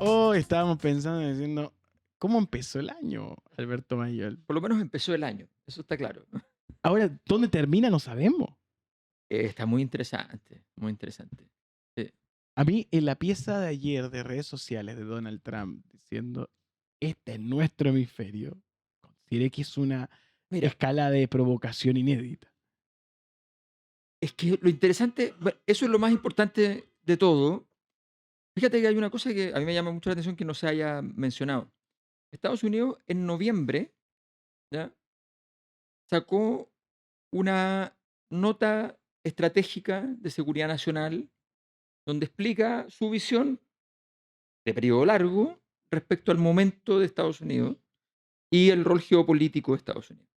Hoy estábamos pensando diciendo, ¿cómo empezó el año, Alberto Mayol? Por lo menos empezó el año, eso está claro. Ahora, ¿dónde termina? No sabemos. Está muy interesante, muy interesante. Sí. A mí, en la pieza de ayer de redes sociales de Donald Trump diciendo, este es nuestro hemisferio, consideré que es una Mira, escala de provocación inédita. es que lo interesante, eso es lo más importante de todo. Fíjate que hay una cosa que a mí me llama mucho la atención que no se haya mencionado. Estados Unidos en noviembre, ¿ya? Sacó una nota estratégica de seguridad nacional donde explica su visión de periodo largo respecto al momento de Estados Unidos y el rol geopolítico de Estados Unidos.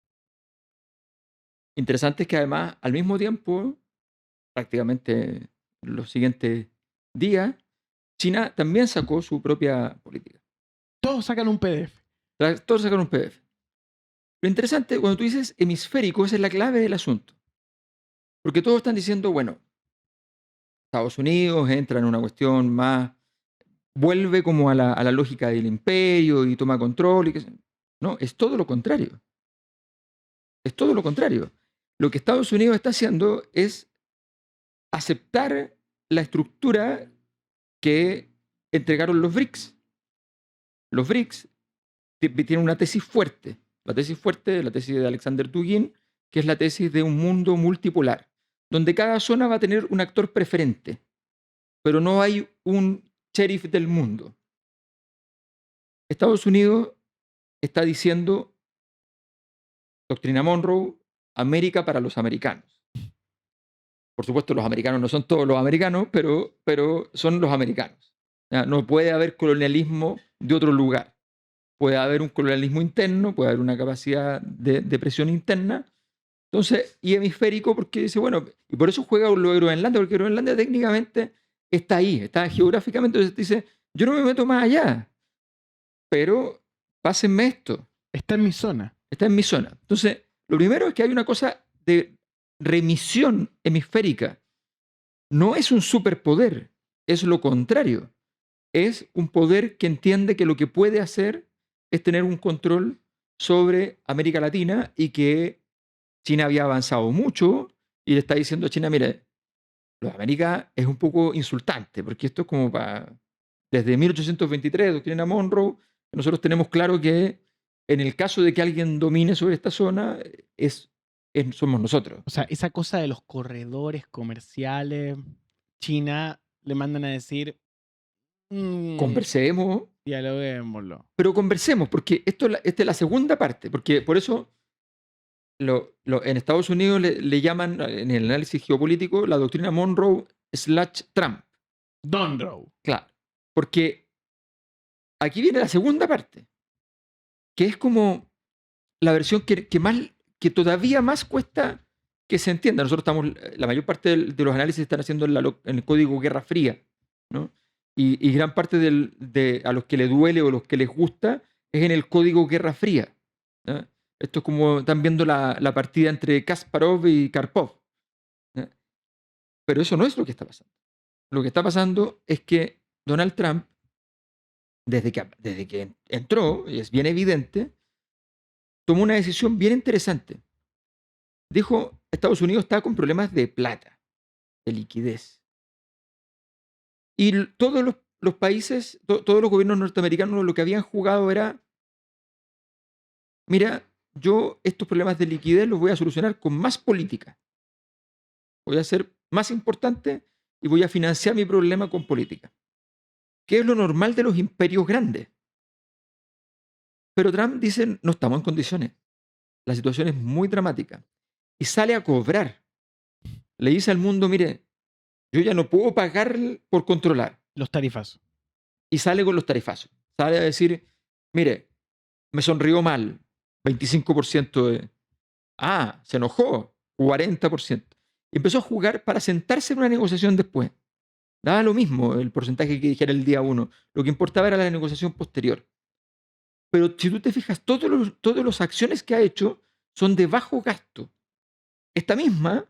Interesante es que además, al mismo tiempo, prácticamente los siguientes días, China también sacó su propia política. Todos sacan un PDF. Todos sacaron un PDF. Lo interesante, cuando tú dices hemisférico, esa es la clave del asunto. Porque todos están diciendo, bueno, Estados Unidos entra en una cuestión más, vuelve como a la lógica del imperio y toma control. No, es todo lo contrario. Es todo lo contrario. Lo que Estados Unidos está haciendo es aceptar la estructura que entregaron los BRICS. Los BRICS tienen una tesis fuerte. La tesis fuerte es la tesis de Alexander Dugin, que es la tesis de un mundo multipolar, donde cada zona va a tener un actor preferente, pero no hay un sheriff del mundo. Estados Unidos está diciendo, doctrina Monroe, América para los americanos. Por supuesto, los americanos no son todos los americanos, pero son los americanos. ¿Ya? No puede haber colonialismo de otro lugar. Puede haber un colonialismo interno, puede haber una capacidad de presión interna. Entonces, y hemisférico, porque dice, bueno, y por eso juega lo de Groenlandia, porque Groenlandia técnicamente está ahí, está geográficamente, entonces dice, yo no me meto más allá, pero pásenme esto, Está en mi zona. está en mi zona. Entonces, lo primero es que hay una cosa de remisión hemisférica. No es un superpoder, es lo contrario. Es un poder que entiende que lo que puede hacer es tener un control sobre América Latina y que China había avanzado mucho y le está diciendo a China, mire, lo de América es un poco insultante, porque esto es como para, desde 1823, doctrina Monroe, nosotros tenemos claro que en el caso de que alguien domine sobre esta zona, somos nosotros. O sea, esa cosa de los corredores comerciales, China le mandan a decir, "Mm, Conversemos, dialoguémoslo". pero conversemos, porque esta es la segunda parte, porque por eso en Estados Unidos le llaman, en el análisis geopolítico, la doctrina Monroe/Trump. Donrow. Claro, porque aquí viene la segunda parte, que es como la versión que todavía más cuesta que se entienda. Nosotros estamos, la mayor parte de los análisis están haciendo en el código Guerra Fría, ¿no? Y gran parte a los que les duele o los que les gusta es en el código Guerra Fría, ¿no? Esto es como están viendo la partida entre Kasparov y Karpov, ¿no? Pero eso no es lo que está pasando. Lo que está pasando es que Donald Trump, desde que entró, y es bien evidente, tomó una decisión bien interesante. Dijo, Estados Unidos está con problemas de plata, de liquidez. Y todos los países, todos los gobiernos norteamericanos lo que habían jugado era, mira, yo estos problemas de liquidez los voy a solucionar con más política. Voy a ser más importante y voy a financiar mi problema con política. Que es lo normal de los imperios grandes. Pero Trump dice, no estamos en condiciones. La situación es muy dramática. Y sale a cobrar. Le dice al mundo, mire, yo ya no puedo pagar por controlar. Los tarifazos. Y sale con los tarifazos. Sale a decir, mire, me sonrió mal, 25% de... Ah, se enojó, 40%. Y empezó a jugar para sentarse en una negociación después. Daba lo mismo el porcentaje que dijera el día uno. Lo que importaba era la negociación posterior. Pero si tú te fijas, todas las acciones que ha hecho son de bajo gasto. Esta misma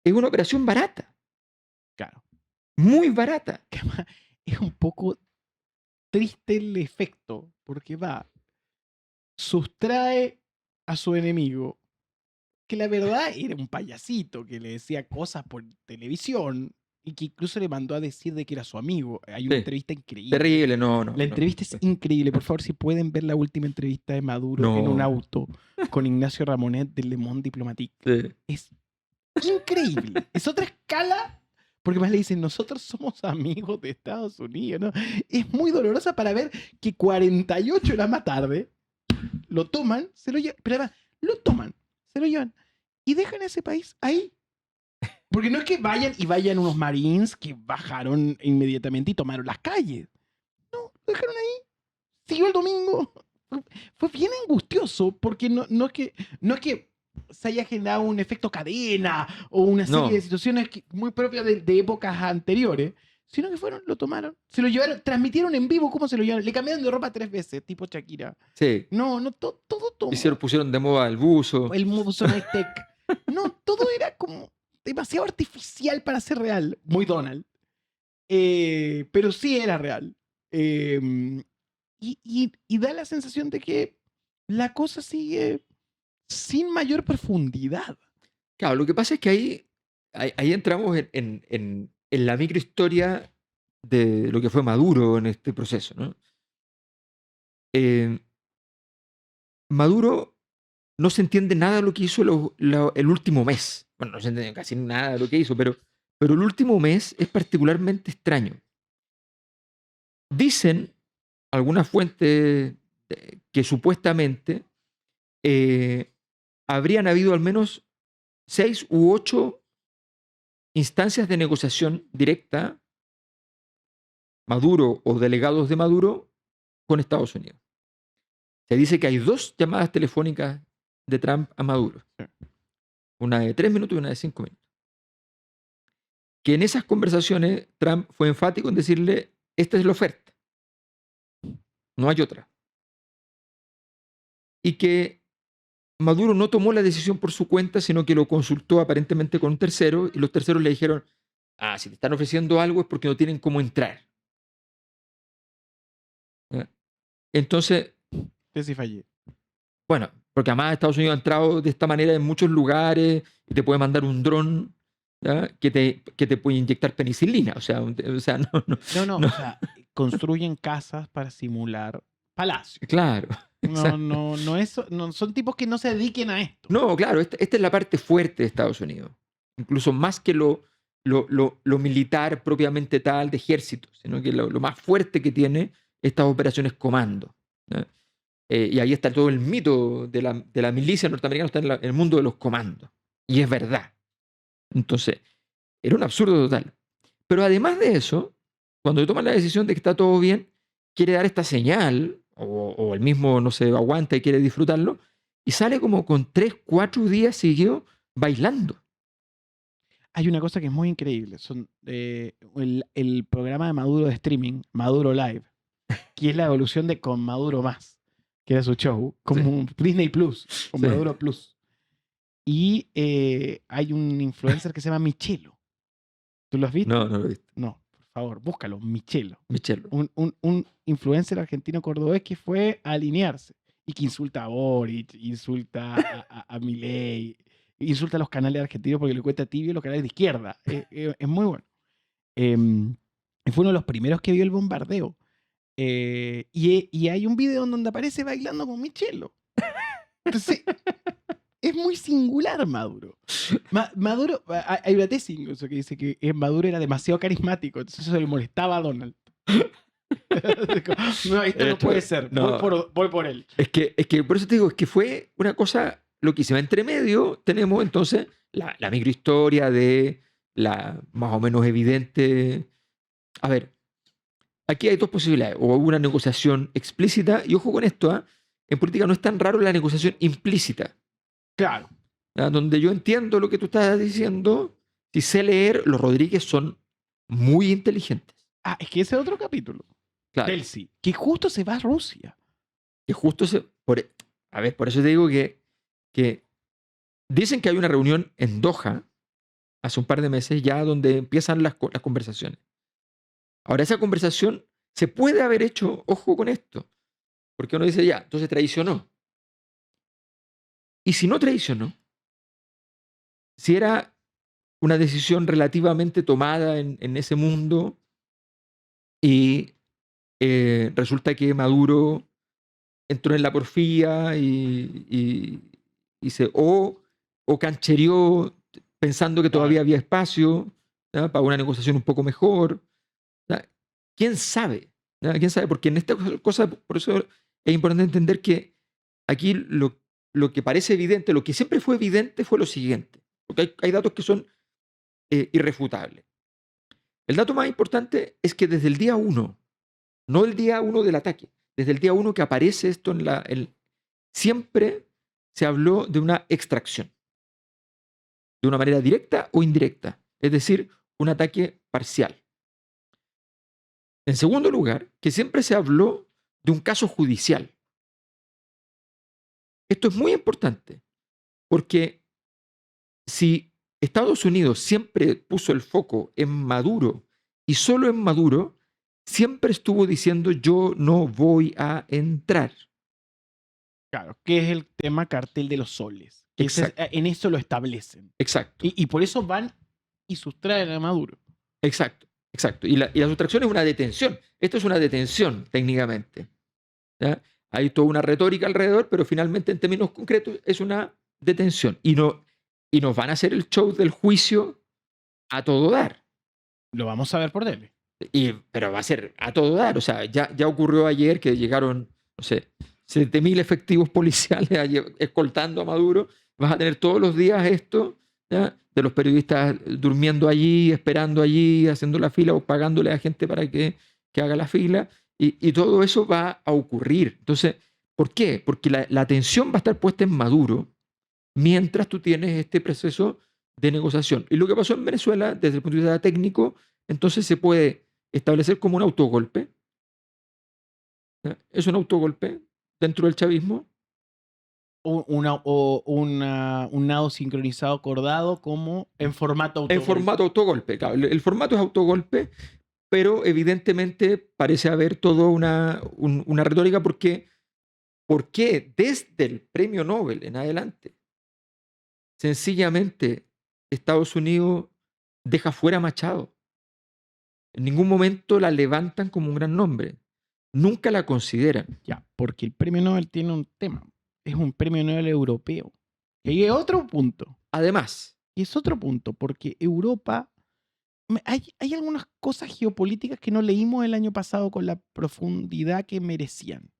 es una operación barata, Claro. muy barata. Que además es un poco triste el efecto, porque sustrae a su enemigo, que la verdad era un payasito que le decía cosas por televisión y que incluso le mandó a decir de que era su amigo. Hay una Sí. entrevista increíble. Terrible, no. La entrevista es increíble. Por favor, si pueden ver la última entrevista de Maduro en un No. auto con Ignacio Ramonet del Le Monde Diplomatique. Sí. Es increíble. Es otra escala. Porque más le dicen, nosotros somos amigos de Estados Unidos, ¿no? Es muy dolorosa para ver que 48 horas más tarde lo toman, se lo llevan, pero además, lo toman, se lo llevan y dejan ese país ahí. Porque no es que vayan unos marines que bajaron inmediatamente y tomaron las calles. No, lo dejaron ahí. Siguió el domingo. Fue bien angustioso porque no es que se haya generado un efecto cadena o una serie No. de situaciones muy propias de épocas anteriores, sino que fueron, lo tomaron, se lo llevaron, transmitieron en vivo cómo se lo llevaron, le cambiaron de ropa 3 veces, tipo Shakira. Sí. No, todo tomó. Pusieron de moda el buzo. El buzo Tech. No, todo era como demasiado artificial para ser real. Muy Donald. Pero sí era real. Y da la sensación de que la cosa sigue sin mayor profundidad. Claro, lo que pasa es que ahí entramos en la microhistoria de lo que fue Maduro en este proceso, ¿no? Maduro no se entiende nada de lo que hizo el último mes. Bueno, no se entiende casi nada de lo que hizo, pero el último mes es particularmente extraño. Dicen algunas fuentes que supuestamente habrían habido al menos 6 u 8 instancias de negociación directa, Maduro o delegados de Maduro, con Estados Unidos. Se dice que hay 2 llamadas telefónicas de Trump a Maduro. Una de 3 minutos y una de 5 minutos. Que en esas conversaciones Trump fue enfático en decirle, esta es la oferta. No hay otra. Y que Maduro no tomó la decisión por su cuenta, sino que lo consultó aparentemente con un tercero, y los terceros le dijeron, si te están ofreciendo algo es porque no tienen cómo entrar. Entonces, Sí fallé. bueno, porque además Estados Unidos ha entrado de esta manera en muchos lugares y te puede mandar un dron que te puede inyectar penicilina. O sea, No, o sea, construyen casas para simular palacios. Claro. No son tipos que no se dediquen a esto. No, claro, esta es la parte fuerte de Estados Unidos. Incluso más que lo militar propiamente tal de ejército, sino que lo más fuerte que tiene estas operaciones comando. Y ahí está todo el mito de la milicia norteamericana, está en el mundo de los comandos. Y es verdad. Entonces, era un absurdo total. Pero además de eso, cuando toman la decisión de que está todo bien, quiere dar esta señal, o el mismo no se aguanta y quiere disfrutarlo, y sale como con 3, 4 días seguidos bailando. Hay una cosa que es muy increíble. Son el programa de Maduro de streaming, Maduro Live, que es la evolución de Con Maduro Más, que era su show, como un Disney Plus, con Maduro Plus. Y hay un influencer que se llama Michelo. ¿Tú lo has visto? No, no lo he visto. No, por favor, búscalo, Michelo. Michelo. Un influencer argentino cordobés que fue a alinearse y que insulta a Boric, insulta a Milei, insulta a los canales argentinos porque le cuesta tibio los canales de izquierda. Es muy bueno. Fue uno de los primeros que vio el bombardeo. Y hay un video en donde aparece bailando con Michelo. Entonces, es muy singular Maduro. Maduro, hay una tesis incluso que dice que Maduro era demasiado carismático, entonces eso le molestaba a Donald. No, esto no puede ser. No. Voy por él. Es que por eso te digo, es que fue una cosa loquísima. Entre medio tenemos entonces la microhistoria de la más o menos evidente. A ver, aquí hay 2 posibilidades. O una negociación explícita, y ojo con esto, en política no es tan raro la negociación implícita. Claro. Donde yo entiendo lo que tú estás diciendo, si sé leer, los Rodríguez son muy inteligentes. Es que ese es otro capítulo. Claro. Chelsea, que justo se va a Rusia. Que justo por eso te digo que dicen que hay una reunión en Doha hace un par de meses ya donde empiezan las conversaciones. Ahora, esa conversación se puede haber hecho, ojo con esto, porque uno dice, ya, entonces traicionó. Y si no traicionó, si era una decisión relativamente tomada en ese mundo y resulta que Maduro entró en la porfía o canchereó pensando que todavía Claro. había espacio, ¿ya? Para una negociación un poco mejor. ¿Ya? ¿Quién sabe? ¿Ya? ¿Quién sabe? Porque en esta cosa, por eso es importante entender que aquí lo que parece evidente, lo que siempre fue evidente fue lo siguiente, porque hay datos que son irrefutables. El dato más importante es que desde el día 1, no el día 1 del ataque, desde el día 1 que aparece esto siempre se habló de una extracción, de una manera directa o indirecta, es decir, un ataque parcial. En segundo lugar, que siempre se habló de un caso judicial. Esto es muy importante, porque si Estados Unidos siempre puso el foco en Maduro y solo en Maduro, siempre estuvo diciendo yo no voy a entrar. Claro, que es el tema cartel de los soles. Que Exacto, en eso lo establecen. exacto, Y por eso van y sustraen a Maduro. exacto, exacto. Y la sustracción es una detención. Esto es una detención técnicamente. ¿Ya? Hay toda una retórica alrededor, pero finalmente en términos concretos es una detención. Y nos van a hacer el show del juicio a todo dar. Lo vamos a ver por tele. Pero va a ser a todo dar. O sea, ya ocurrió ayer que llegaron, no sé, 7.000 efectivos policiales escoltando a Maduro. Vas a tener todos los días esto, ¿ya? De los periodistas durmiendo allí, esperando allí, haciendo la fila o pagándole a gente para que haga la fila. Y todo eso va a ocurrir. Entonces, ¿por qué? Porque la atención va a estar puesta en Maduro mientras tú tienes este proceso de negociación. Y lo que pasó en Venezuela, desde el punto de vista técnico, entonces se puede establecer como un autogolpe. ¿Ya? Es un autogolpe dentro del chavismo. Un nado sincronizado acordado como en formato En autogolpe. formato autogolpe. Claro, el formato es autogolpe, pero evidentemente parece haber toda una retórica porque desde el premio Nobel en adelante, sencillamente Estados Unidos deja fuera a Machado. En ningún momento la levantan como un gran nombre. Nunca la consideran. Ya, porque el premio Nobel tiene un tema. Es un premio Nobel europeo. Y hay otro punto. Además, Y es otro punto, porque Europa. Hay algunas cosas geopolíticas que no leímos el año pasado con la profundidad que merecían.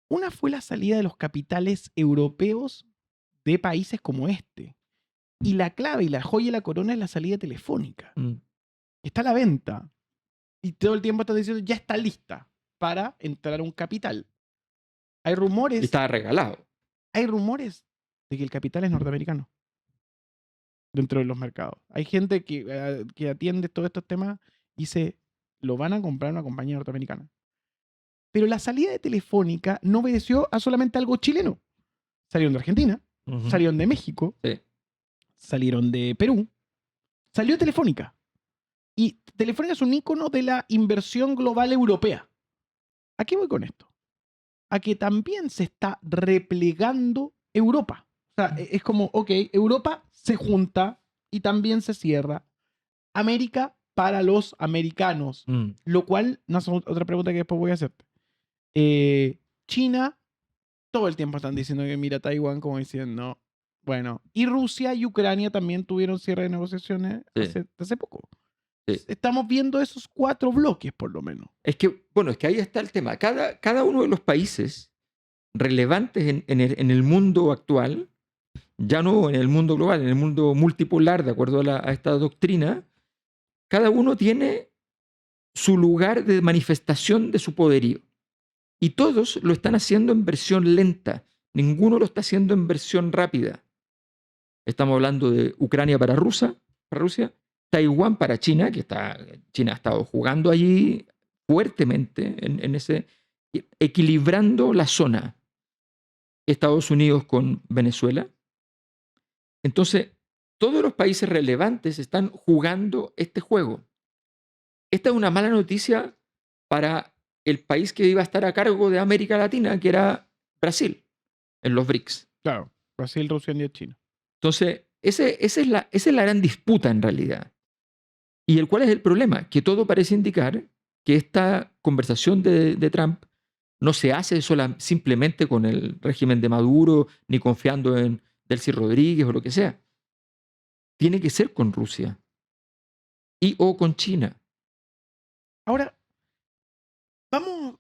Una fue la salida de los capitales europeos de países como este. Y la clave y la joya de la corona es la salida telefónica. Está a la venta. Y todo el tiempo están diciendo, ya está lista para entrar a un capital. Hay rumores está regalado. de que el capital es norteamericano dentro de los mercados. Hay gente que atiende todos estos temas y dice, lo van a comprar una compañía norteamericana. Pero la salida de Telefónica no obedeció a solamente algo chileno. Salieron de Argentina, salieron de México, Sí. salieron de Perú, salió Telefónica. Y Telefónica es un ícono de la inversión global europea. ¿A qué voy con esto? A que también se está replegando Europa. O sea, es como, ok, Europa se junta y también se cierra. América para los americanos. Lo cual, no es otra pregunta que después voy a hacerte. China, todo el tiempo están diciendo que mira Taiwán como diciendo, bueno, y Rusia y Ucrania también tuvieron cierre de negociaciones hace poco. Sí. Estamos viendo esos 4 bloques, por lo menos. Es que ahí está el tema. Cada uno de los países relevantes en el mundo actual, ya no en el mundo global, en el mundo multipolar, de acuerdo a esta doctrina, cada uno tiene su lugar de manifestación de su poderío. Y todos lo están haciendo en versión lenta. Ninguno lo está haciendo en versión rápida. Estamos hablando de Ucrania para Rusia, Taiwán para China, China ha estado jugando allí fuertemente en ese, equilibrando la zona. Estados Unidos con Venezuela. Entonces, todos los países relevantes están jugando este juego. Esta es una mala noticia para el país que iba a estar a cargo de América Latina, que era Brasil, en los BRICS. Claro. Brasil, Rusia, India, China. Entonces, esa es la gran disputa en realidad. ¿Y cuál es el problema? Que todo parece indicar que esta conversación de Trump no se hace simplemente con el régimen de Maduro, ni confiando en Delcy Rodríguez o lo que sea. Tiene que ser con Rusia o con China. Ahora, vamos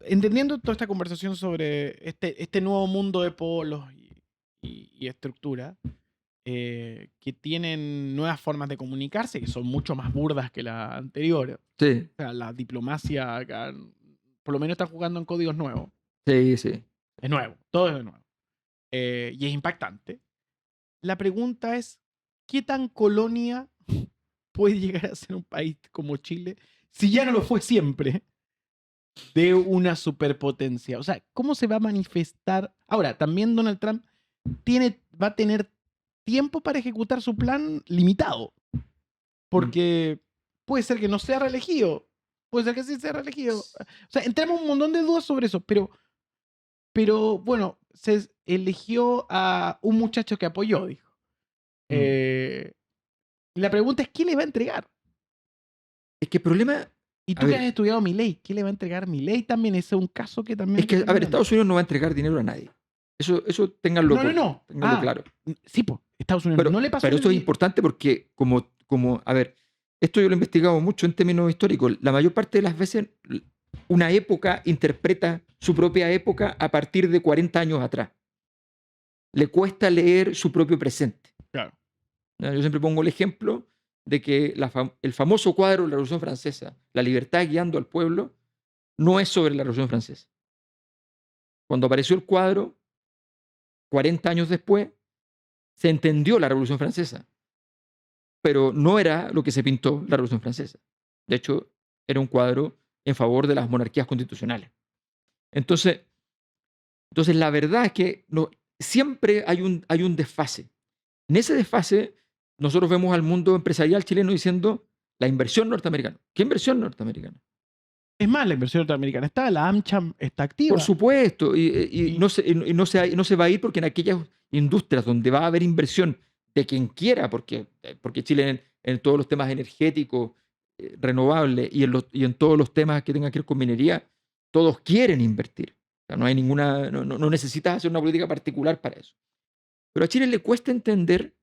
entendiendo toda esta conversación sobre este nuevo mundo de polos y estructura, que tienen nuevas formas de comunicarse, que son mucho más burdas que la anterior. Sí, O sea, la diplomacia acá, por lo menos está jugando en códigos nuevos. sí, sí. Es nuevo, todo es de nuevo. Y es impactante. La pregunta es, ¿qué tan colonia puede llegar a ser un país como Chile, si ya no lo fue siempre, de una superpotencia? O sea, ¿cómo se va a manifestar? Ahora, también Donald Trump va a tener tiempo para ejecutar su plan limitado, porque puede ser que no sea reelegido, puede ser que sí sea reelegido. O sea, entramos un montón de dudas sobre eso, pero bueno, se eligió a un muchacho que apoyó, dijo. La pregunta es, ¿qué le va a entregar? Es que el problema... Y tú que has estudiado Milei, ¿qué le va a entregar Milei también? Ese es un caso que también... Es que, a ver, Estados Unidos no va a entregar dinero a nadie. Eso ténganlo, No. ténganlo claro. Sí, pues, Estados Unidos no le pasó. Pero esto es importante porque, a ver, esto yo lo he investigado mucho en términos históricos. La mayor parte de las veces, una época interpreta su propia época a partir de 40 años atrás. Le cuesta leer su propio presente. Claro. Yo siempre pongo el ejemplo de que el famoso cuadro de la Revolución Francesa, La libertad guiando al pueblo, no es sobre la Revolución Francesa. Cuando apareció el cuadro, 40 años después, se entendió la Revolución Francesa, pero no era lo que se pintó la Revolución Francesa. De hecho, era un cuadro en favor de las monarquías constitucionales. Entonces la verdad es que siempre hay un desfase. En ese desfase, nosotros vemos al mundo empresarial chileno diciendo la inversión norteamericana. ¿Qué inversión norteamericana? Es más, la inversión norteamericana está, la AmCham está activa. Por supuesto, y no se va a ir porque en aquellas industrias donde va a haber inversión de quien quiera, porque Chile en todos los temas energéticos, renovables y en todos los temas que tengan que ver con minería, todos quieren invertir. O sea, no hay no necesitas hacer una política particular para eso. Pero a Chile le cuesta entender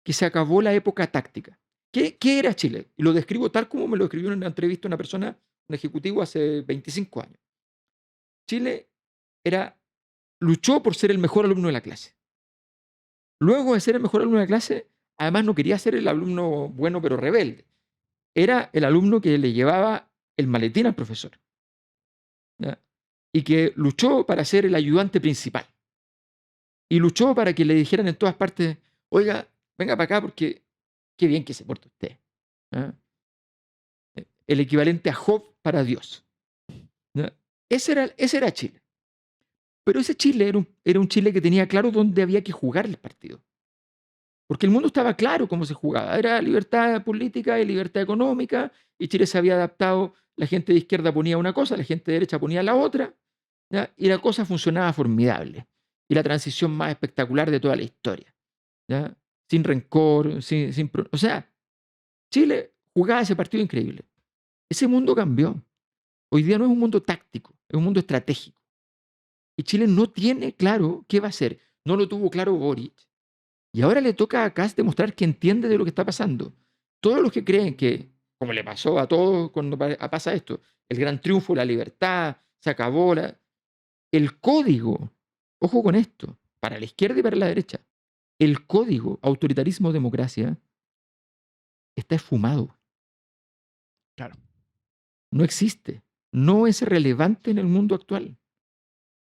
que se acabó la época táctica. ¿Qué era Chile? Y lo describo tal como me lo escribió en una entrevista una persona, un ejecutivo hace 25 años. Chile luchó por ser el mejor alumno de la clase. Luego de ser el mejor alumno de la clase, además no quería ser el alumno bueno pero rebelde. Era el alumno que le llevaba el maletín al profesor. ¿Ya? Y que luchó para ser el ayudante principal. Y luchó para que le dijeran en todas partes, oiga, venga para acá porque qué bien que se porta usted. ¿Ya? El equivalente a Job para Dios. ¿Ya? Ese era Chile. Pero ese Chile era un Chile que tenía claro dónde había que jugar el partido. Porque el mundo estaba claro cómo se jugaba. Era libertad política y libertad económica, y Chile se había adaptado. La gente de izquierda ponía una cosa, la gente de derecha ponía la otra, ¿ya? Y la cosa funcionaba formidable. Y la transición más espectacular de toda la historia. ¿Ya? Sin rencor, o sea, Chile jugaba ese partido increíble. Ese mundo cambió. Hoy día no es un mundo táctico, es un mundo estratégico. Y Chile no tiene claro qué va a hacer. No lo tuvo claro Boric. Y ahora le toca a Kast demostrar que entiende de lo que está pasando. Todos los que creen que, como le pasó a todos cuando pasa esto, el gran triunfo, la libertad, se acabó el código, ojo con esto, para la izquierda y para la derecha, el código autoritarismo-democracia está esfumado. Claro. No existe. No es relevante en el mundo actual.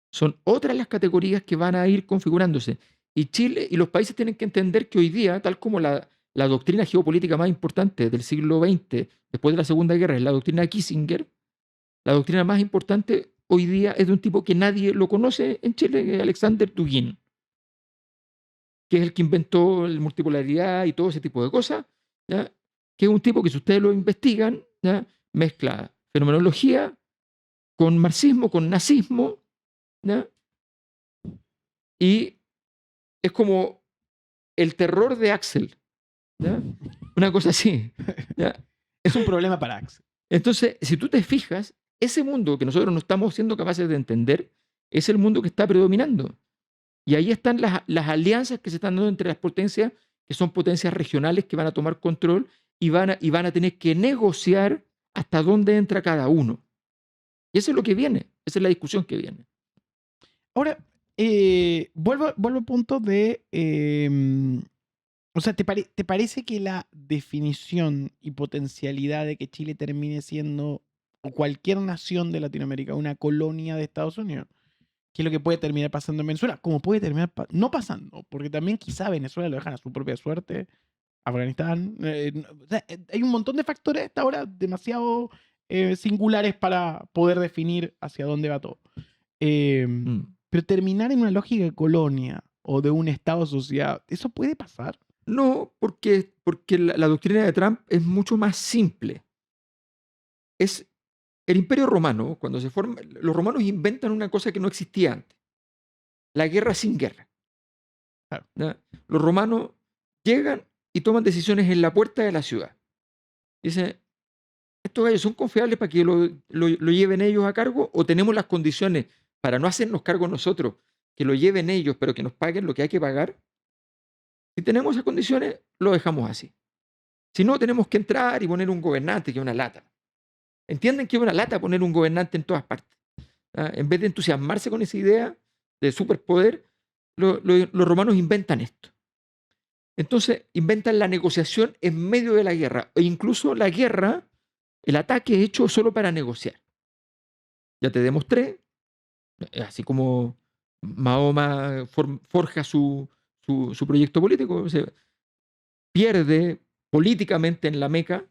Son otras las categorías que van a ir configurándose. Y Chile y los países tienen que entender que hoy día, tal como la doctrina geopolítica más importante del siglo XX, después de la Segunda Guerra, es la doctrina Kissinger, la doctrina más importante hoy día es de un tipo que nadie lo conoce en Chile, que es Alexander Dugin, que es el que inventó la multipolaridad y todo ese tipo de cosas, ¿ya? Que es un tipo que si ustedes lo investigan, ¿ya? Mezcla fenomenología, con marxismo, con nazismo, ¿ya? Y es como el terror de Axel, ¿ya? Una cosa así, ¿ya? Es un problema para Axel. Entonces, si tú te fijas, ese mundo que nosotros no estamos siendo capaces de entender es el mundo que está predominando. Y ahí están las alianzas que se están dando entre las potencias, que son potencias regionales que van a tomar control y van a tener que negociar hasta dónde entra cada uno. Y eso es lo que viene, esa es la discusión que viene. Ahora, vuelvo al punto de... o sea, ¿te parece que la definición y potencialidad de que Chile termine siendo, o cualquier nación de Latinoamérica, una colonia de Estados Unidos, que es lo que puede terminar pasando en Venezuela, como puede terminar no pasando? Porque también quizá Venezuela lo dejan a su propia suerte, Afganistán, o sea, hay un montón de factores hasta ahora demasiado singulares para poder definir hacia dónde va todo. Mm. Pero terminar en una lógica de colonia o de un Estado-sociedad, ¿eso puede pasar? No, porque la doctrina de Trump es mucho más simple. Es el Imperio Romano, cuando se forma, los romanos inventan una cosa que no existía antes, la guerra sin guerra. Claro. ¿Ya? Los romanos llegan y toman decisiones en la puerta de la ciudad. Dicen, ¿estos gallos son confiables para que lo lleven ellos a cargo o tenemos las condiciones para no hacernos cargo nosotros, que lo lleven ellos, pero que nos paguen lo que hay que pagar? Si tenemos esas condiciones, lo dejamos así. Si no, tenemos que entrar y poner un gobernante, que es una lata. Entienden que es una lata poner un gobernante en todas partes. ¿Ah? En vez de entusiasmarse con esa idea de superpoder, los romanos inventan esto. Entonces, inventan la negociación en medio de la guerra, e incluso la guerra, el ataque hecho solo para negociar. Ya te demostré, así como Mahoma forja su proyecto político, o sea, pierde políticamente en la Meca,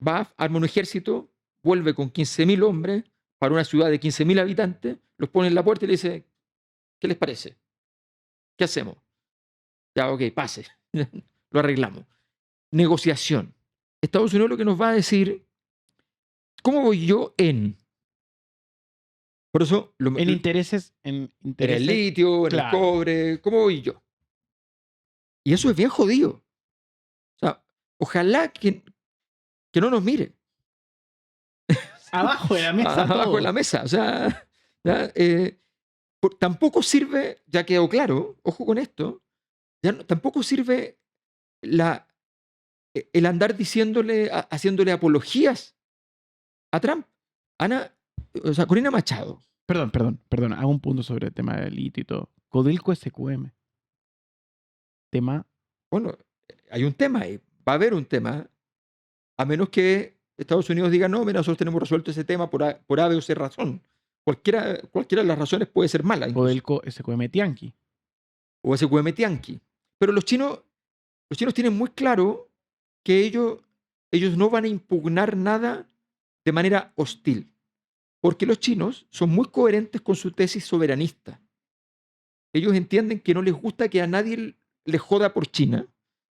va, arma un ejército, vuelve con 15.000 hombres para una ciudad de 15.000 habitantes, los pone en la puerta y le dice, ¿qué les parece? ¿Qué hacemos? Ya, ok, pase, lo arreglamos. Negociación. Estados Unidos lo que nos va a decir, ¿cómo voy yo en? Por eso, En intereses, en el litio, en el claro. cobre, ¿cómo voy yo? Y eso es bien jodido. O sea, ojalá que no nos mire. Abajo de la mesa Abajo todo. de la mesa. O sea, ¿ya? Tampoco sirve, ya quedó claro, ojo con esto, tampoco sirve el andar diciéndole, haciéndole apologías a Trump. O sea, Corina Machado. Perdón, hago un punto sobre el tema del litio y todo. Codelco SQM. Tema. Bueno, hay un tema ahí, va a haber un tema, a menos que Estados Unidos diga, no, mira, nosotros tenemos resuelto ese tema por A, B o C razón. Cualquiera de las razones puede ser mala. Incluso. Codelco SQM Tianqi. O SQM Tianqi. Pero los chinos tienen muy claro que ellos no van a impugnar nada de manera hostil. Porque los chinos son muy coherentes con su tesis soberanista. Ellos entienden que no les gusta que a nadie les joda por China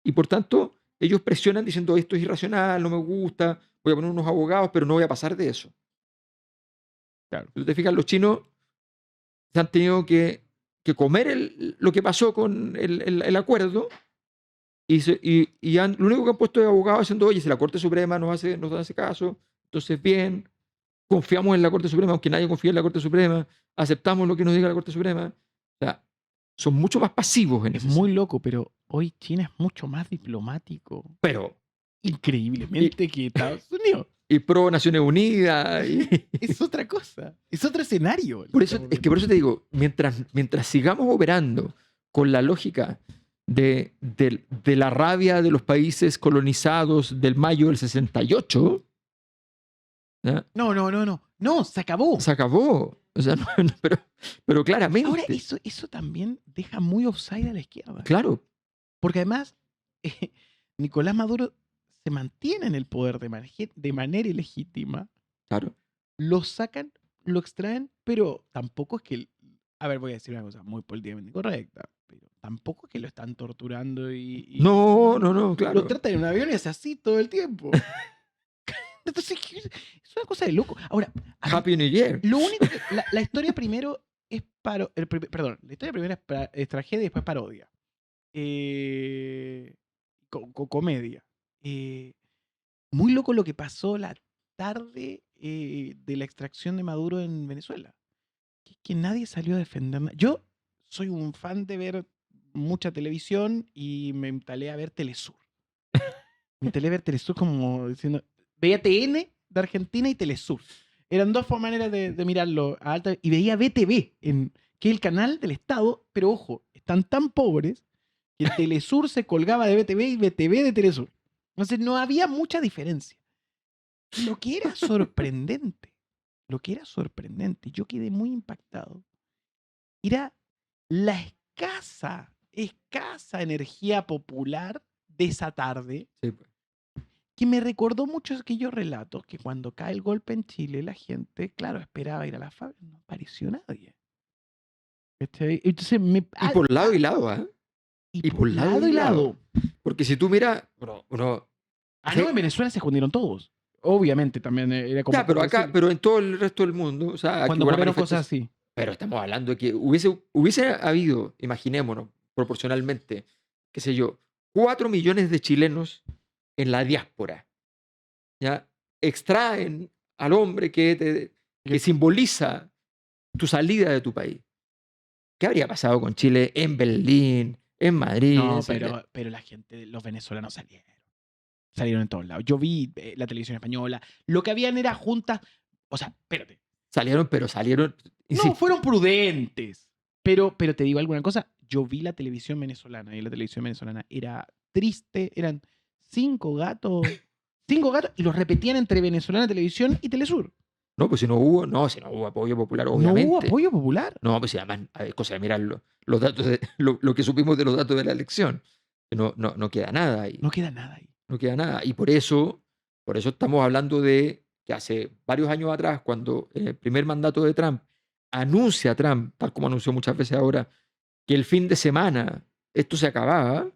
y por tanto ellos presionan diciendo esto es irracional, no me gusta, voy a poner unos abogados, pero no voy a pasar de eso. Claro. Si te fijas, los chinos se han tenido que comer lo que pasó con el acuerdo y lo único que han puesto es abogados diciendo, oye, si la Corte Suprema nos hace caso, entonces bien, confiamos en la Corte Suprema, aunque nadie confía en la Corte Suprema, aceptamos lo que nos diga la Corte Suprema. O sea, son mucho más pasivos en Es ese muy loco, pero hoy China es mucho más diplomático. Pero increíblemente que Estados Unidos. Y pro Naciones Unidas. Es otra cosa. Es otro escenario. Por eso te digo, mientras sigamos operando con la lógica de la rabia de los países colonizados del mayo del 68. ¿Ya? No, se acabó. Se acabó. O sea, pero claramente. Ahora, eso también deja muy offside a la izquierda. Claro. Porque además, Nicolás Maduro se mantiene en el poder de manera ilegítima. Claro. Lo sacan, lo extraen, pero tampoco es que... A ver, voy a decir una cosa muy políticamente incorrecta, pero tampoco es que lo están torturando y No, claro. Lo tratan en un avión y es así todo el tiempo. Entonces, es una cosa de loco. Ahora, a mí, Happy New Year. lo único que. La historia primero es perdón, la historia primero es tragedia y después parodia. Comedia. Muy loco lo que pasó la tarde de la extracción de Maduro en Venezuela. Que nadie salió a defender. Yo soy un fan de ver mucha televisión y me instalé a ver Telesur. Me instalé a ver Telesur como diciendo. Veía TN de Argentina y Telesur. Eran dos maneras de mirarlo a alta. Y veía BTV, que es el canal del Estado, pero ojo, están tan pobres que Telesur se colgaba de BTV y BTV de Telesur. Entonces no había mucha diferencia. Lo que era sorprendente, yo quedé muy impactado, era la escasa energía popular de esa tarde, Sí, pues. que me recordó mucho aquellos relatos que cuando cae el golpe en Chile, la gente, claro, esperaba ir a la fábrica, no apareció nadie. Entonces, Y por lado y lado, ¿ah? y por lado y lado. Porque si tú miras, uno, No, en Venezuela se escondieron todos. Obviamente también era como. ya, pero acá, pero en todo el resto del mundo, o sea, aquí cuando hubo una ocurrieron cosas manifestación. así. Pero estamos hablando de que hubiese habido, imaginémonos, proporcionalmente, qué sé yo, 4 millones de chilenos en la diáspora. ¿Ya? Extraen al hombre que simboliza tu salida de tu país. ¿Qué habría pasado con Chile en Berlín, en Madrid? No, pero la gente, los venezolanos salieron en todos lados. Yo vi la televisión española. Lo que habían era juntas. O sea, espérate. Salieron. No, Insisto, fueron prudentes. Pero te digo alguna cosa. Yo vi la televisión venezolana y la televisión venezolana era triste. Eran 5 gatos. 5 gatos y los repetían entre Venezolana Televisión y Telesur. no, pues si no hubo apoyo popular, obviamente. No hubo apoyo popular. No, pues si además, a ver, cosa de mirar los datos, lo que supimos de los datos de la elección. No queda nada ahí. No queda nada ahí. No queda nada. Y por eso estamos hablando de que hace varios años atrás, cuando en el primer mandato de Trump, anuncia Trump, tal como anunció muchas veces ahora, que el fin de semana esto se acababa,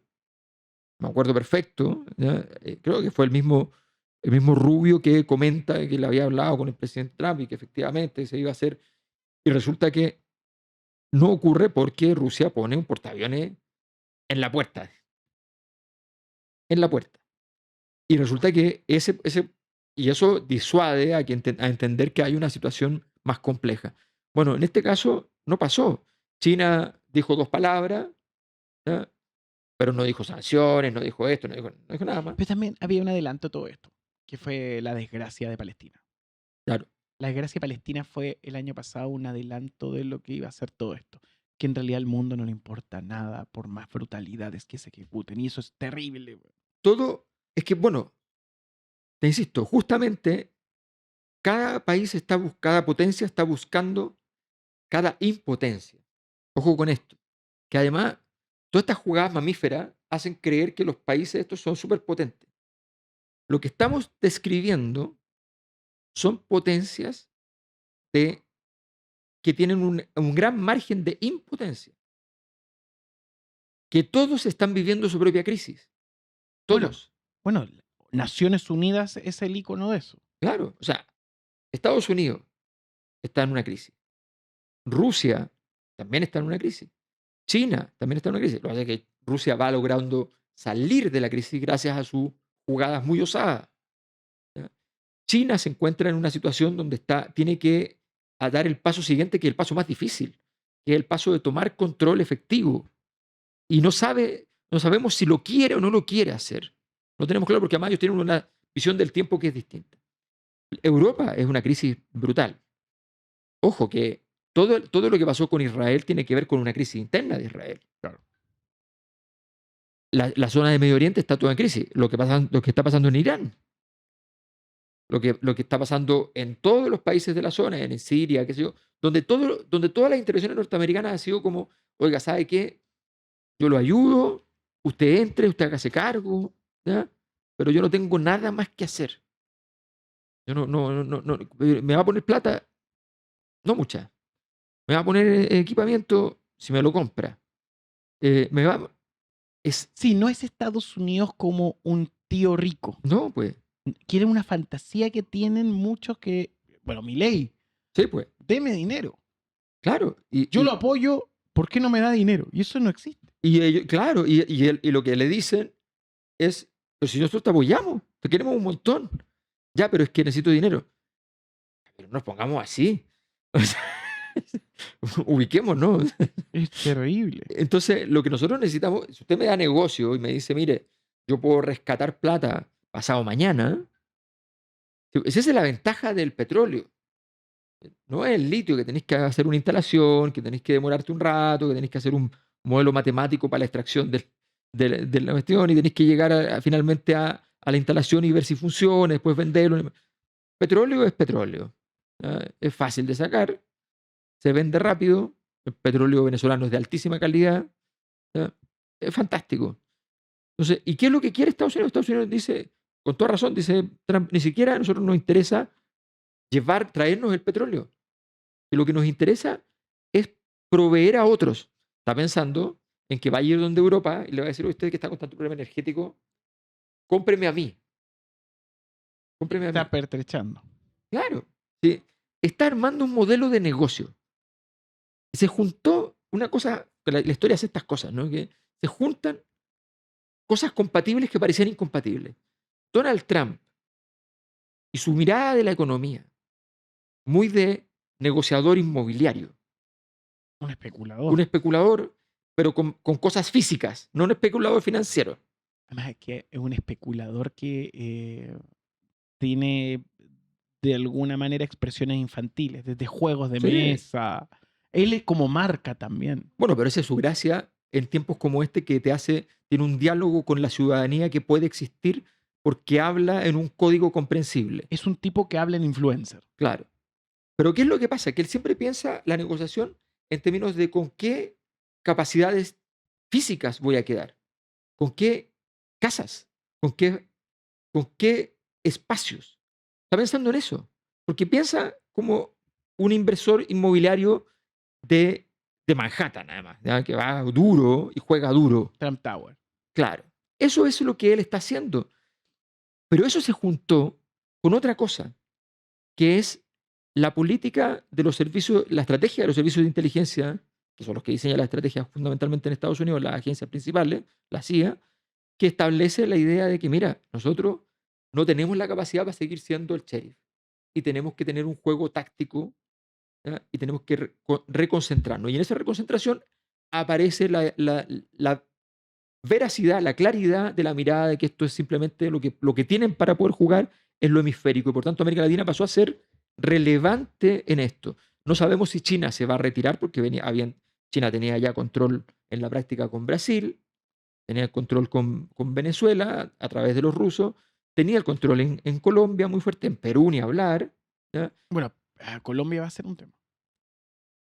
me acuerdo perfecto, ¿ya? Creo que fue el mismo Rubio que comenta que le había hablado con el presidente Trump y que efectivamente se iba a hacer, y resulta que no ocurre porque Rusia pone un portaaviones en la puerta. En la puerta. Y resulta que y eso disuade a entender que hay una situación más compleja. Bueno, en este caso no pasó. China dijo 2 palabras, ¿ya? Pero no dijo sanciones, no dijo esto, no dijo nada más. Pero también había un adelanto a todo esto, que fue la desgracia de Palestina. Claro. La desgracia de Palestina fue el año pasado un adelanto de lo que iba a ser todo esto. Que en realidad al mundo no le importa nada por más brutalidades que se ejecuten. Y eso es terrible. Todo es que, bueno, te insisto, justamente cada potencia está buscando cada impotencia. Ojo con esto, que además todas estas jugadas mamíferas hacen creer que los países estos son superpotentes. Lo que estamos describiendo son potencias que tienen un gran margen de impotencia, que todos están viviendo su propia crisis. Todos. Bueno, Naciones Unidas es el icono de eso. Claro, o sea, Estados Unidos está en una crisis. Rusia también está en una crisis. China también está en una crisis. Lo que pasa es que Rusia va logrando salir de la crisis gracias a sus jugadas muy osadas. ¿Ya? China se encuentra en una situación donde tiene que dar el paso siguiente, que es el paso más difícil, que es el paso de tomar control efectivo. Y no sabemos si lo quiere o no lo quiere hacer. No tenemos claro porque además ellos tienen una visión del tiempo que es distinta. Europa es una crisis brutal. Ojo que todo lo que pasó con Israel tiene que ver con una crisis interna de Israel. Claro. La zona de Medio Oriente está toda en crisis. Lo que está pasando en Irán. Lo que está pasando en todos los países de la zona, en Siria, qué sé yo, donde todas las intervenciones norteamericanas han sido como, oiga, ¿sabe qué? Yo lo ayudo, usted entre, usted hágase cargo, ¿ya? Pero yo no tengo nada más que hacer. Yo no, me va a poner plata, no mucha. Me va a poner equipamiento si me lo compra. Sí, no es Estados Unidos como un tío rico. No, pues. Quieren una fantasía que tienen muchos que, bueno, Milei, Sí, pues, deme dinero. claro. Yo lo apoyo, ¿por qué no me da dinero? Y eso no existe. Claro, y lo que le dicen es, pero si nosotros te apoyamos, te queremos un montón. Ya, pero es que necesito dinero. Pero no nos pongamos así. O sea, ubiquémonos. Es terrible. Entonces, lo que nosotros necesitamos, si usted me da negocio y me dice, mire, yo puedo rescatar plata pasado mañana, esa es la ventaja del petróleo. No es el litio, que tenéis que hacer una instalación, que tenéis que demorarte un rato, que tenéis que hacer un modelo matemático para la extracción de la cuestión y tenéis que llegar finalmente a la instalación y ver si funciona, después venderlo. Petróleo es petróleo. Es fácil de sacar, se vende rápido, el petróleo venezolano es de altísima calidad. ¿Ya? Es fantástico. Entonces, ¿y qué es lo que quiere Estados Unidos? Estados Unidos dice, con toda razón, dice Trump, ni siquiera a nosotros nos interesa traernos el petróleo. Y lo que nos interesa es proveer a otros. Está pensando en que va a ir donde Europa y le va a decir a usted que está con tanto problema energético, cómpreme a mí. Cómpreme a Está mí. pertrechando. Claro. Sí. Está armando un modelo de negocio. Se juntó una cosa, la historia hace estas cosas, ¿no? Que se juntan cosas compatibles que parecían incompatibles. Donald Trump y su mirada de la economía, muy de negociador inmobiliario, Un un especulador. especulador, pero con cosas físicas, no un especulador financiero. Además es que es un especulador que tiene de alguna manera expresiones infantiles, desde juegos de Sí. mesa. Él es como marca también. Bueno, pero esa es su gracia en tiempos como este que tiene un diálogo con la ciudadanía que puede existir porque habla en un código comprensible. Es un tipo que habla en influencer. Claro. Pero ¿qué es lo que pasa? Que él siempre piensa la negociación en términos de con qué capacidades físicas voy a quedar, con qué casas, con qué espacios. Está pensando en eso, porque piensa como un inversor inmobiliario de, de Manhattan, además, ¿ya? Que va duro y juega duro. Trump Tower. Claro, eso es lo que él está haciendo. Pero eso se juntó con otra cosa, que es la política de los servicios, la estrategia de los servicios de inteligencia, que son los que diseñan las estrategias fundamentalmente en Estados Unidos, las agencias principales, la CIA, que establece la idea de que, mira, nosotros no tenemos la capacidad para seguir siendo el sheriff y tenemos que tener un juego táctico, ¿ya? Y tenemos que reconcentrarnos. Y en esa reconcentración aparece la veracidad, la claridad de la mirada de que esto es simplemente lo que tienen para poder jugar es lo hemisférico. Y por tanto América Latina pasó a ser relevante en esto. No sabemos si China se va a retirar porque China tenía ya control en la práctica con Brasil, tenía el control con Venezuela a través de los rusos, tenía el control en Colombia muy fuerte, en Perú ni hablar. ¿Ya? Bueno, Colombia va a ser un tema.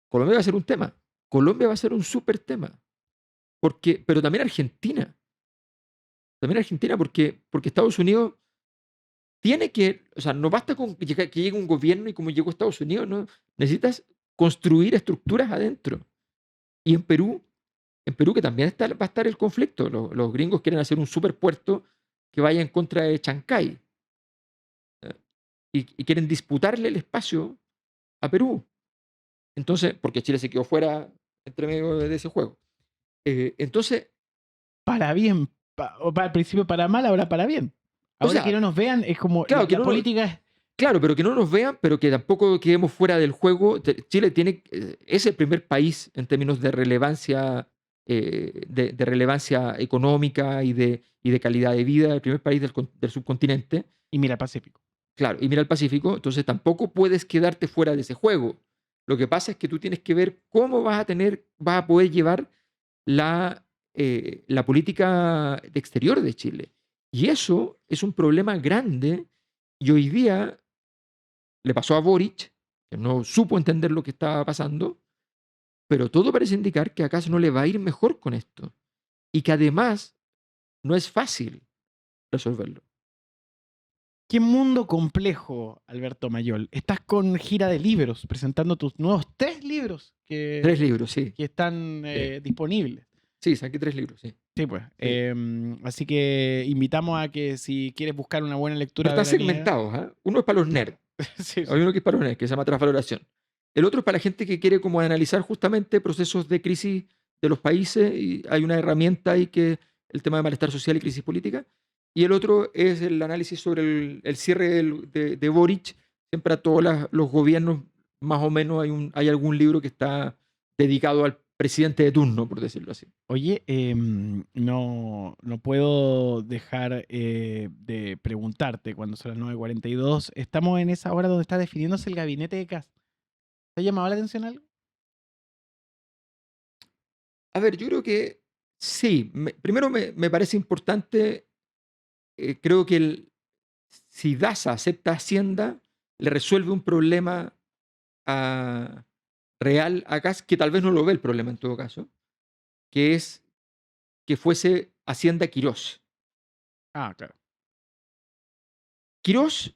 Colombia va a ser un tema. Colombia va a ser un súper tema. Pero también Argentina. También Argentina porque Estados Unidos tiene que, o sea, no basta con que llegue un gobierno y como llegó Estados Unidos, ¿no? Necesitas construir estructuras adentro. Y en Perú que también va a estar el conflicto. Los gringos quieren hacer un superpuerto que vaya en contra de Chancay. Y quieren disputarle el espacio a Perú. Entonces, porque Chile se quedó fuera entre medio de ese juego. Entonces, Para bien. O para, al principio para mal, ahora para bien. o Ahora que sea, no nos vean, es como claro, que la no nos, política es. claro, pero que no nos vean, pero que tampoco quedemos fuera del juego. Chile es el primer país en términos de relevancia, de relevancia económica y de calidad de vida, el primer país del subcontinente. Y mira, Pacífico. Claro, y mira el Pacífico, entonces tampoco puedes quedarte fuera de ese juego. Lo que pasa es que tú tienes que ver cómo vas a poder llevar la política de exterior de Chile. Y eso es un problema grande y hoy día le pasó a Boric, que no supo entender lo que estaba pasando, pero todo parece indicar que acaso no le va a ir mejor con esto y que además no es fácil resolverlo. Qué mundo complejo, Alberto Mayol. Estás con gira de libros, presentando tus nuevos 3 libros 3 libros, sí. que están Sí, disponibles. sí, saqué 3 libros, sí. Sí, pues. Sí. Así que invitamos a que si quieres buscar una buena Pero lectura están veraniega. segmentados, ¿ah? Uno es para los nerds. Sí, Hay sí. uno que es para los nerds, que se llama transvaloración. El otro es para la gente que quiere como analizar justamente procesos de crisis de los países y hay una herramienta ahí que el tema de malestar social y crisis política. Y el otro es el análisis sobre el cierre de Boric. Siempre a todos los gobiernos, más o menos, hay algún libro que está dedicado al presidente de turno, por decirlo así. Oye, no puedo dejar de preguntarte cuando son las 9:42. Estamos en esa hora donde está definiéndose el gabinete de Kast. ¿Te ha llamado la atención algo? A ver, yo creo que sí. Primero me parece importante, creo que si Daza acepta Hacienda, le resuelve un problema a- real a Kast, que tal vez no lo ve el problema en todo caso, que es que fuese Hacienda Quirós. Ah, claro. Quirós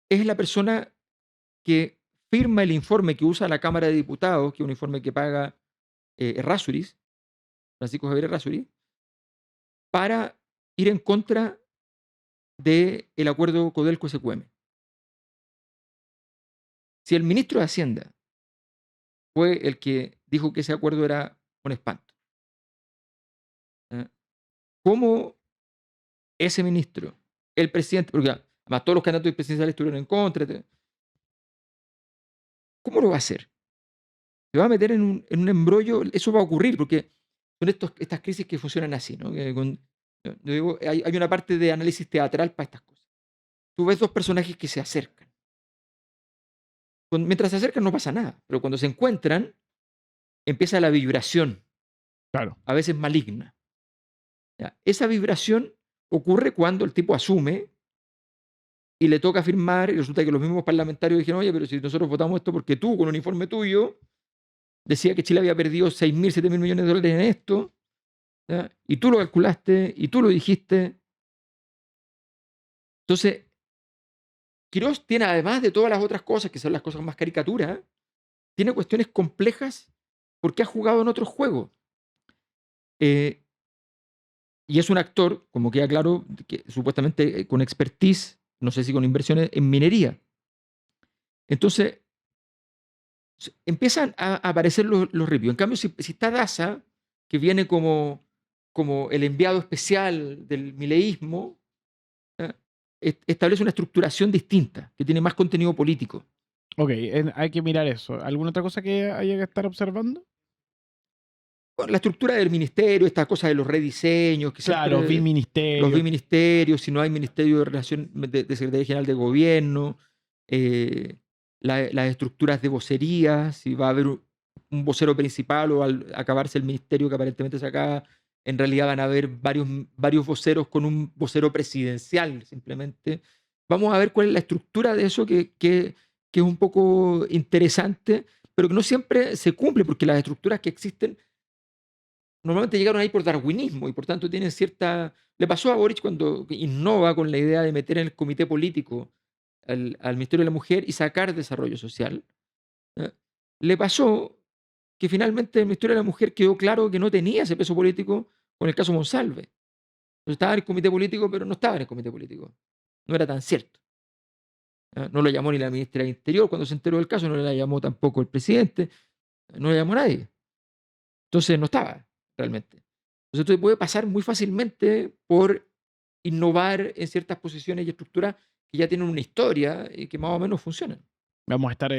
es la persona que firma el informe que usa la Cámara de Diputados, que es un informe que paga Errázuriz, Francisco Javier Errázuriz, para ir en contra del acuerdo Codelco-SQM. Si el ministro de Hacienda fue el que dijo que ese acuerdo era un espanto, ¿eh? ¿Cómo ese ministro, el presidente, porque además todos los candidatos presidenciales estuvieron en contra, ¿cómo lo va a hacer? Se va a meter en un embrollo, eso va a ocurrir, porque son estas crisis que funcionan así, ¿no? Yo digo, hay una parte de análisis teatral para estas cosas. Tú ves dos personajes que se acercan. Mientras se acercan no pasa nada, pero cuando se encuentran, empieza la vibración, Claro. a veces maligna. ¿Ya? Esa vibración ocurre cuando el tipo asume y le toca firmar, y resulta que los mismos parlamentarios dijeron, oye, pero si nosotros votamos esto porque tú, con un informe tuyo, decía que Chile había perdido 6.000, 7.000 millones de dólares en esto, ¿ya? Y tú lo calculaste, y tú lo dijiste. Entonces, Quirós tiene, además de todas las otras cosas, que son las cosas más caricaturas, tiene cuestiones complejas porque ha jugado en otros juegos. Eh, y es un actor, como queda claro, que supuestamente con expertise, no sé si con inversiones en minería. Entonces, empiezan a aparecer los reviews. En cambio, si está Daza, que viene como el enviado especial del mileísmo, ¿ya? Establece una estructuración distinta, que tiene más contenido político. Ok, hay que mirar eso. ¿Alguna otra cosa que haya que estar observando? Bueno, la estructura del ministerio, esta cosa de los rediseños, que Claro, siempre los ministerio. biministerios, si no hay ministerio de relación de Secretaría General de Gobierno, eh, las estructuras de vocería, si va a haber un vocero principal o al acabarse el ministerio que aparentemente se acaba, en realidad van a haber varios voceros con un vocero presidencial simplemente. Vamos a ver cuál es la estructura de eso que es un poco interesante, pero que no siempre se cumple, porque las estructuras que existen normalmente llegaron ahí por darwinismo y por tanto tienen cierta... Le pasó a Boric cuando innova con la idea de meter en el comité político al Ministerio de la Mujer y sacar desarrollo social. ¿Ya? Le pasó que finalmente el Ministerio de la Mujer quedó claro que no tenía ese peso político con el caso Monsalve. Entonces, estaba en el comité político, pero no estaba en el comité político. No era tan cierto. ¿Ya? No lo llamó ni la ministra del Interior cuando se enteró del caso, no la llamó tampoco el presidente, no le llamó nadie. Entonces no estaba realmente. Entonces esto puede pasar muy fácilmente por innovar en ciertas posiciones y estructuras que ya tienen una historia y que más o menos funcionan. Vamos a estar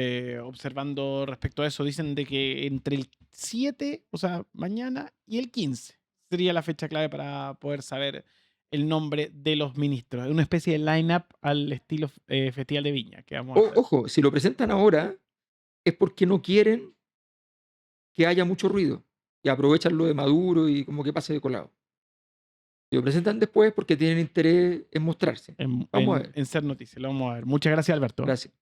observando respecto a eso. Dicen de que entre el 7, o sea, mañana, y el 15 sería la fecha clave para poder saber el nombre de los ministros. Una especie de line-up al estilo Festival de Viña que vamos a hacer. Ojo, si lo presentan ahora es porque no quieren que haya mucho ruido y aprovechan lo de Maduro y como que pase de colado. Si lo presentan después es porque tienen interés en mostrarse. Vamos a ver. En ser noticia. Lo vamos a ver. Muchas gracias, Alberto. Gracias.